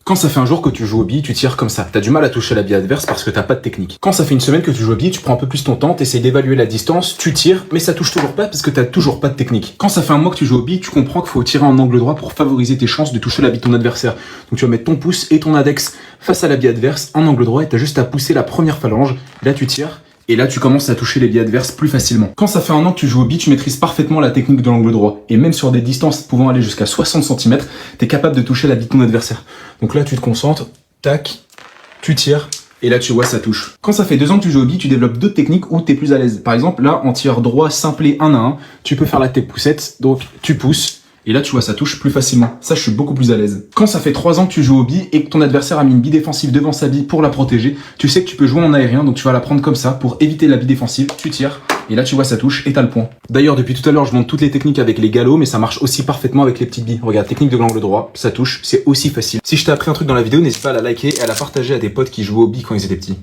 Quand ça fait un jour que tu joues aux billes, tu tires comme ça. T'as du mal à toucher la bille adverse parce que t'as pas de technique. Quand ça fait une semaine que tu joues aux billes, tu prends un peu plus ton temps, t'essayes d'évaluer la distance, tu tires, mais ça touche toujours pas parce que t'as toujours pas de technique. Quand ça fait un mois que tu joues aux billes, tu comprends qu'il faut tirer en angle droit pour favoriser tes chances de toucher la bille de ton adversaire. Donc tu vas mettre ton pouce et ton index face à la bille adverse en angle droit et t'as juste à pousser la première phalange. Là tu tires. Et là, tu commences à toucher les billes adverses plus facilement. Quand ça fait un an que tu joues aux billes, tu maîtrises parfaitement la technique de l'angle droit. Et même sur des distances pouvant aller jusqu'à 60 cm, t'es capable de toucher la bille de ton adversaire. Donc là, tu te concentres, tac, tu tires, et là, tu vois, ça touche. Quand ça fait 2 ans que tu joues aux billes, tu développes d'autres techniques où t'es plus à l'aise. Par exemple, là, en tir droit simplé 1 à 1, tu peux faire la tête poussette, donc tu pousses. Et là, tu vois, ça touche plus facilement. Ça, je suis beaucoup plus à l'aise. Quand ça fait 3 ans que tu joues aux billes et que ton adversaire a mis une bille défensive devant sa bille pour la protéger, tu sais que tu peux jouer en aérien, donc tu vas la prendre comme ça pour éviter la bille défensive. Tu tires, et là, tu vois, ça touche et t'as le point. D'ailleurs, depuis tout à l'heure, je montre toutes les techniques avec les galops, mais ça marche aussi parfaitement avec les petites billes. Regarde, technique de l'angle droit, ça touche, c'est aussi facile. Si je t'ai appris un truc dans la vidéo, n'hésite pas à la liker et à la partager à tes potes qui jouent aux billes quand ils étaient petits.